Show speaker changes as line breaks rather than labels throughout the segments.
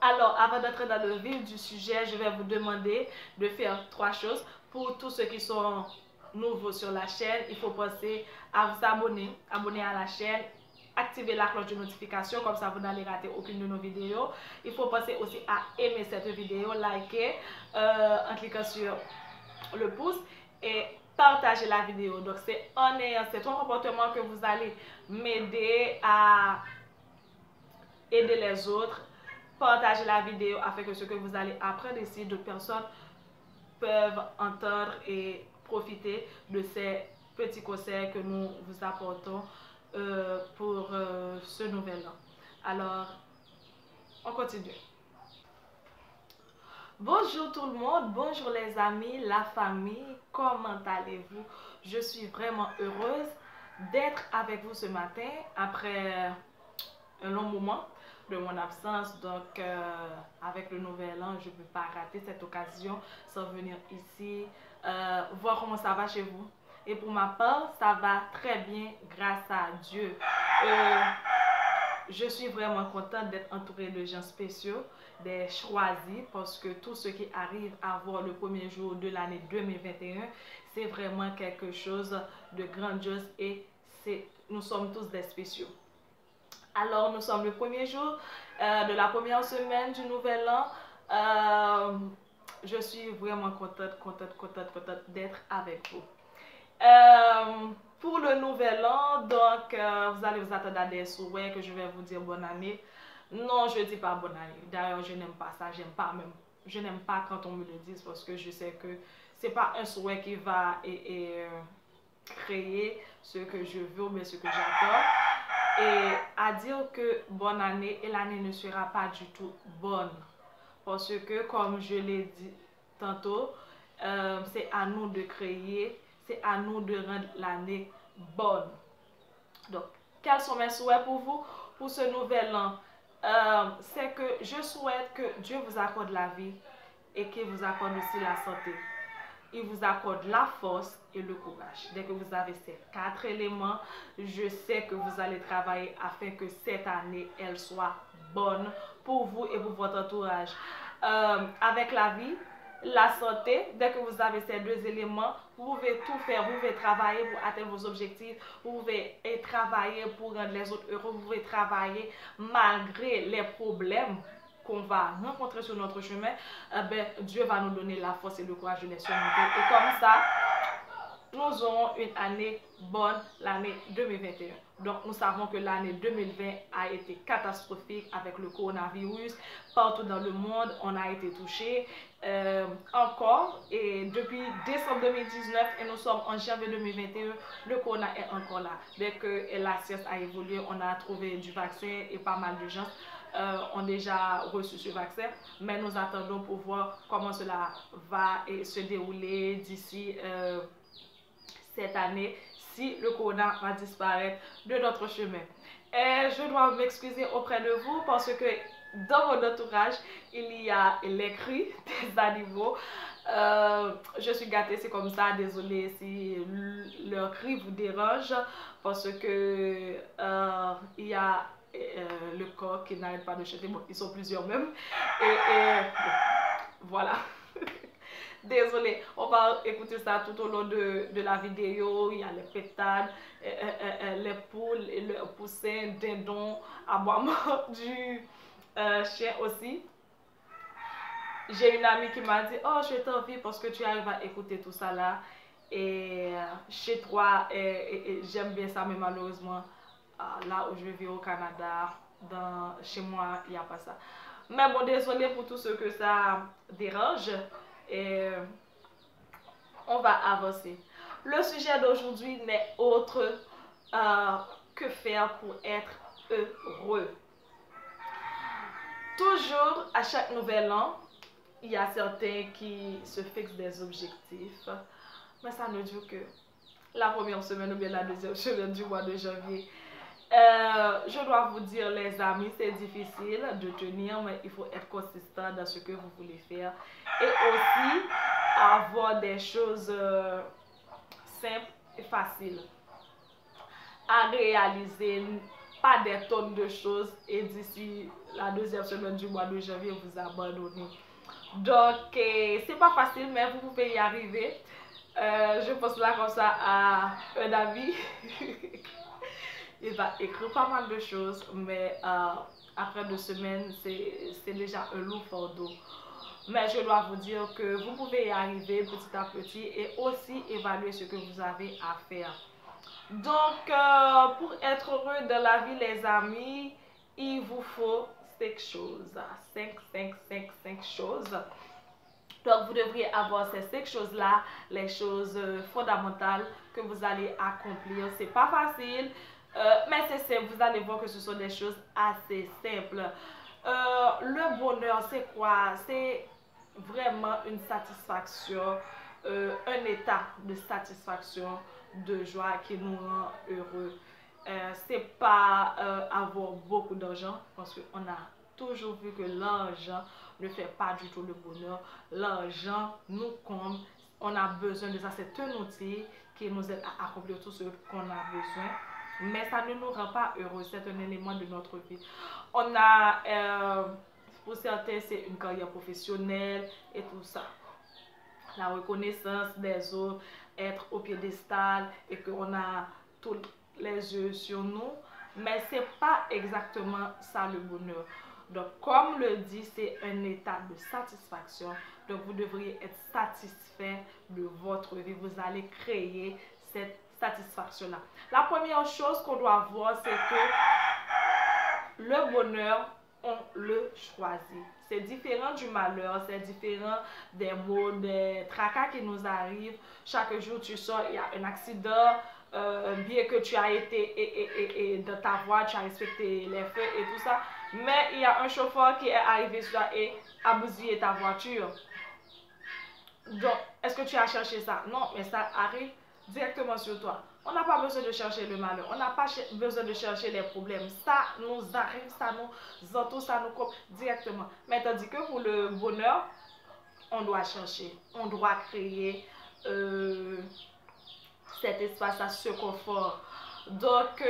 Alors, avant d'entrer dans le vif du sujet, je vais vous demander de faire 3 choses. Pour tous ceux qui sont nouveaux sur la chaîne, il faut penser à vous abonner à la chaîne, activer la cloche de notification, comme ça vous n'allez rater aucune de nos vidéos. Il faut penser aussi à aimer cette vidéo, liker en cliquant sur le pouce et partager la vidéo. Donc c'est en ayant ces 3 comportements que vous allez m'aider à aider les autres. Partagez la vidéo afin que ce que vous allez apprendre ici, d'autres personnes peuvent entendre et profiter de ces petits conseils que nous vous apportons pour ce nouvel an. Alors, on continue. Bonjour tout le monde, bonjour les amis, la famille, comment allez-vous? Je suis vraiment heureuse d'être avec vous ce matin après un long moment de mon absence. Donc, avec le nouvel an, je ne peux pas rater cette occasion sans venir ici voir comment ça va chez vous. Et pour ma part, ça va très bien grâce à Dieu. Je suis vraiment contente d'être entourée de gens spéciaux, des choisis, parce que tout ce qui arrive à voir le premier jour de l'année 2021, c'est vraiment quelque chose de grandiose et nous sommes tous des spéciaux. Alors, nous sommes le premier jour de la première semaine du nouvel an. Je suis vraiment contente d'être avec vous. Pour le nouvel an, donc, vous allez vous attendre à des souhaits que je vais vous dire bonne année. Non, je ne dis pas bonne année. D'ailleurs, je n'aime pas ça. Je n'aime pas quand on me le dise parce que je sais que c'est pas un souhait qui va créer ce que je veux, mais ce que j'attends. Et à dire que bonne année et l'année ne sera pas du tout bonne. Parce que, comme je l'ai dit tantôt, c'est à nous de créer, c'est à nous de rendre l'année bonne. Donc, quels sont mes souhaits pour vous pour ce nouvel an? C'est que je souhaite que Dieu vous accorde la vie et qu'il vous accorde aussi la santé. Il vous accorde la force et le courage. Dès que vous avez ces 4 éléments, je sais que vous allez travailler afin que cette année, elle soit bonne pour vous et pour votre entourage. Avec la vie, la santé, dès que vous avez ces 2 éléments, vous pouvez tout faire, vous pouvez travailler pour atteindre vos objectifs, vous pouvez travailler pour rendre les autres heureux, vous pouvez travailler malgré les problèmes qu'on va rencontrer sur notre chemin. Dieu va nous donner la force et le courage de les surmonter. Et comme ça, nous aurons une année bonne, l'année 2021. Donc, nous savons que l'année 2020 a été catastrophique avec le coronavirus. Partout dans le monde, on a été touché encore. Et depuis décembre 2019, et nous sommes en janvier 2021, le corona est encore là. Dès que la science a évolué, on a trouvé du vaccin et pas mal de gens ont déjà reçu ce vaccin. Mais nous attendons pour voir comment cela va se dérouler d'ici cette année, si le corona va disparaître de notre chemin. Et je dois m'excuser auprès de vous parce que dans mon entourage, il y a les cris des animaux. Je suis gâtée, c'est comme ça. Désolée si leur cri vous dérange parce que il y a le coq qui n'arrête pas de chanter. Bon, ils sont plusieurs même. Voilà. Désolée, on va écouter ça tout au long de la vidéo. Il y a les pétales, les poules, le poussin, dindon, aboiement du chien aussi. J'ai une amie qui m'a dit, oh, je t'envie parce que tu arrives à écouter tout ça là. Et chez toi, j'aime bien ça, mais malheureusement, là où je vis au Canada, chez moi, il n'y a pas ça. Mais bon, désolé pour tout ce que ça dérange. Et on va avancer. Le sujet d'aujourd'hui n'est autre que faire pour être heureux. Toujours, à chaque nouvel an, il y a certains qui se fixent des objectifs, mais ça ne dure que la première semaine ou bien la deuxième semaine du mois de janvier. Je dois vous dire, les amis, c'est difficile de tenir, mais il faut être consistant dans ce que vous voulez faire. Et aussi, avoir des choses simples et faciles à réaliser pas des tonnes de choses et d'ici la deuxième semaine du mois de janvier, vous abandonnez. Donc, c'est pas facile, mais vous pouvez y arriver. Je pense là comme ça à un ami. Il va écrire pas mal de choses, mais après 2 semaines, c'est déjà un lourd fardeau. Mais je dois vous dire que vous pouvez y arriver petit à petit et aussi évaluer ce que vous avez à faire. Donc, pour être heureux dans la vie, les amis, il vous faut 5 choses. 5 choses. Donc, vous devriez avoir ces 5 choses-là, les choses fondamentales que vous allez accomplir. C'est pas facile, mais c'est simple. Vous allez voir que ce sont des choses assez simples. Le bonheur, c'est quoi? C'est vraiment une satisfaction, un état de satisfaction, de joie qui nous rend heureux. C'est pas avoir beaucoup d'argent parce qu'on a toujours vu que l'argent ne fait pas du tout le bonheur. L'argent nous comble, on a besoin de ça. C'est un outil qui nous aide à accomplir tout ce qu'on a besoin. Mais ça ne nous rend pas heureux, c'est un élément de notre vie. On a, pour certains, c'est une carrière professionnelle et tout ça. La reconnaissance des autres, être au piédestal et qu'on a tous les yeux sur nous. Mais ce n'est pas exactement ça le bonheur. Donc, comme le dit, c'est un état de satisfaction. Donc, vous devriez être satisfait de votre vie. Vous allez créer cette satisfaction-là. La première chose qu'on doit voir, c'est que le bonheur, on le choisit. C'est différent du malheur, c'est différent des maux, des tracas qui nous arrivent. Chaque jour, tu sors, il y a un accident. Bien que tu as été dans ta voie, tu as respecté les feux et tout ça, mais il y a un chauffeur qui est arrivé sur toi et a bousillé ta voiture. Donc, est-ce que tu as cherché ça? Non, mais ça arrive directement sur toi. On n'a pas besoin de chercher le malheur, on n'a pas besoin de chercher les problèmes. Ça nous arrive, ça nous entoure, ça nous coupe directement. Mais tandis que pour le bonheur, on doit chercher, on doit créer cet espace, ce confort. Donc,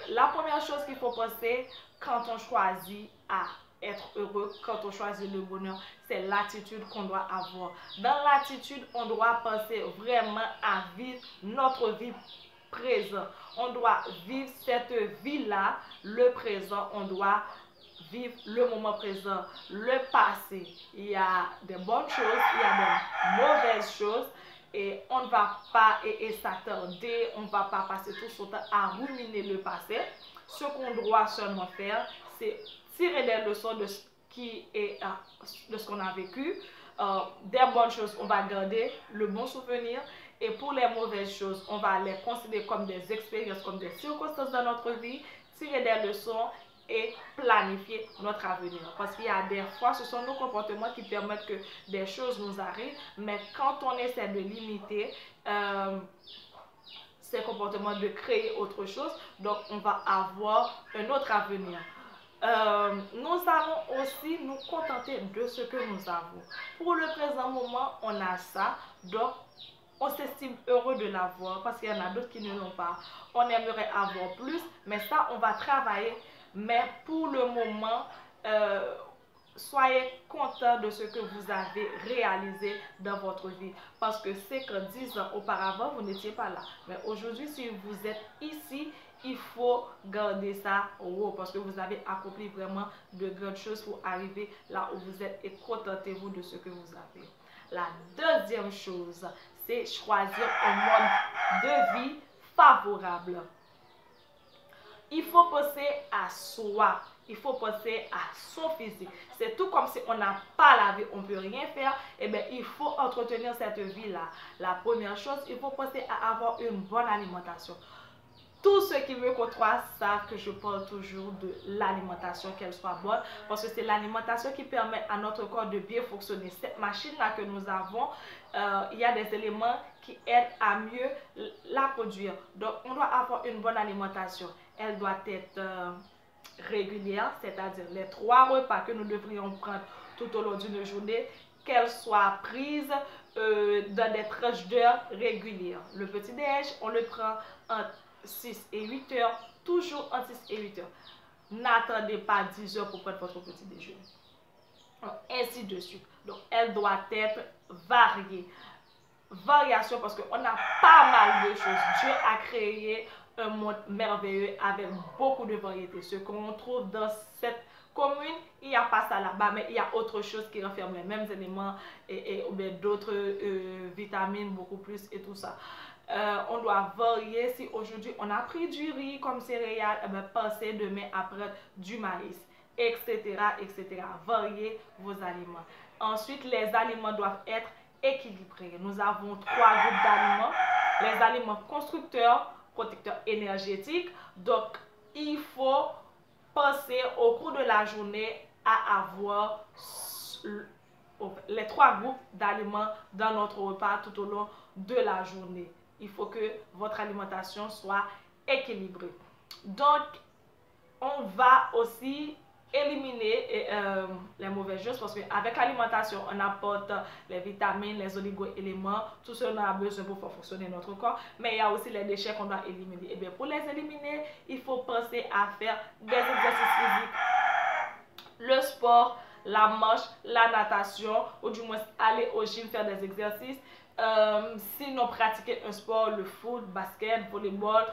la première chose qu'il faut penser quand on choisit à être heureux, quand on choisit le bonheur, c'est l'attitude qu'on doit avoir. Dans l'attitude, on doit penser vraiment à vivre notre vie présente. On doit vivre cette vie-là, le présent, on doit vivre le moment présent, le passé. Il y a des bonnes choses, il y a des mauvaises choses. Et on ne va pas s'attarder, on ne va pas passer tout son temps à ruminer le passé. Ce qu'on doit seulement faire, c'est tirer des leçons de ce qu'on a vécu. Des bonnes choses, on va garder le bon souvenir. Et pour les mauvaises choses, on va les considérer comme des expériences, comme des circonstances dans notre vie, tirer des leçons et planifier notre avenir. Parce qu'il y a des fois, ce sont nos comportements qui permettent que des choses nous arrivent, mais quand on essaie de limiter ces comportements, de créer autre chose, donc on va avoir un autre avenir. Nous allons aussi nous contenter de ce que nous avons. Pour le présent moment, on a ça, donc on s'estime heureux de l'avoir parce qu'il y en a d'autres qui ne l'ont pas. On aimerait avoir plus, mais ça, on va travailler. Mais pour le moment, soyez content de ce que vous avez réalisé dans votre vie. Parce que c'est que 10 ans auparavant, vous n'étiez pas là. Mais aujourd'hui, si vous êtes ici, il faut garder ça haut parce que vous avez accompli vraiment de grandes choses pour arriver là où vous êtes et contentez-vous de ce que vous avez. La deuxième chose, c'est choisir un mode de vie favorable. Il faut penser à soi. Il faut penser à son physique. C'est tout comme si on n'a pas la vie, on ne peut rien faire. Eh bien, il faut entretenir cette vie-là. La première chose, il faut penser à avoir une bonne alimentation. Tous ceux qui me côtoient savent que je parle toujours de l'alimentation, qu'elle soit bonne, parce que c'est l'alimentation qui permet à notre corps de bien fonctionner. Cette machine-là que nous avons, il y a des éléments qui aident à mieux la produire. Donc, on doit avoir une bonne alimentation. Elle doit être régulière, c'est-à-dire les 3 repas que nous devrions prendre tout au long d'une journée, qu'elles soient prises dans des tranches d'heures régulières. Le petit-déj, on le prend entre 6 et 8 heures toujours entre 6 et 8 heures. N'attendez pas 10 heures pour prendre votre petit déjeuner. Ainsi de suite. Donc, elle doit être variée. Variation parce qu'on a pas mal de choses. Dieu a créé un monde merveilleux avec beaucoup de variétés. Ce qu'on trouve dans cette commune, il n'y a pas ça là-bas, mais il y a autre chose qui renferme les mêmes éléments ou bien d'autres vitamines beaucoup plus et tout ça. On doit varier. Si aujourd'hui on a pris du riz comme céréales, eh bien, pensez demain à prendre du maïs, etc., etc. Variez vos aliments. Ensuite, les aliments doivent être équilibrés. Nous avons 3 groupes d'aliments. Les aliments constructeurs, protecteurs énergétiques. Donc, il faut penser au cours de la journée à avoir les 3 groupes d'aliments dans notre repas tout au long de la journée. Il faut que votre alimentation soit équilibrée. Donc, on va aussi éliminer les mauvaises choses parce qu'avec l'alimentation, on apporte les vitamines, les oligo-éléments, tout ce qu'on a besoin pour faire fonctionner notre corps, mais il y a aussi les déchets qu'on doit éliminer. Et bien, pour les éliminer, il faut penser à faire des exercices physiques, le sport, la marche, la natation, ou du moins aller au gym faire des exercices. Sinon, pratiquer un sport, le foot, basket, volleyball,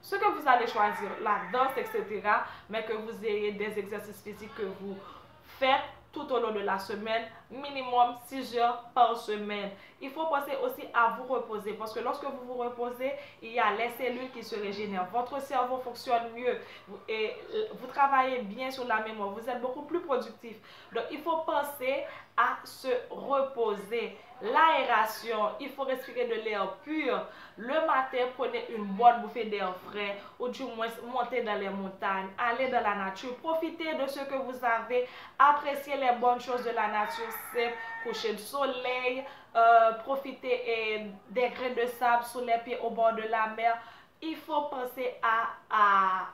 ce que vous allez choisir, la danse, etc., mais que vous ayez des exercices physiques que vous faites tout au long de la semaine, minimum 6 heures par semaine. Il faut penser aussi à vous reposer parce que lorsque vous vous reposez, il y a les cellules qui se régénèrent. Votre cerveau fonctionne mieux et vous travaillez bien sur la mémoire. Vous êtes beaucoup plus productif. Donc, il faut penser à se reposer. L'aération, il faut respirer de l'air pur. Le matin, prenez une bonne bouffée d'air frais ou du moins montez dans les montagnes, allez dans la nature, profitez de ce que vous avez, appréciez les bonnes choses de la nature, c'est coucher de soleil, profitez des grains de sable sous les pieds au bord de la mer. Il faut penser à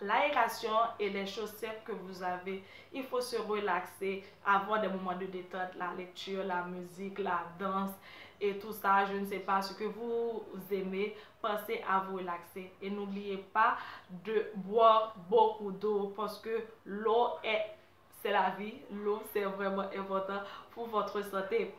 l'aération et les choses simples que vous avez. Il faut se relaxer, avoir des moments de détente, la lecture, la musique, la danse et tout ça. Je ne sais pas ce que vous aimez. Pensez à vous relaxer et n'oubliez pas de boire beaucoup d'eau parce que l'eau c'est la vie. L'eau c'est vraiment important pour votre santé.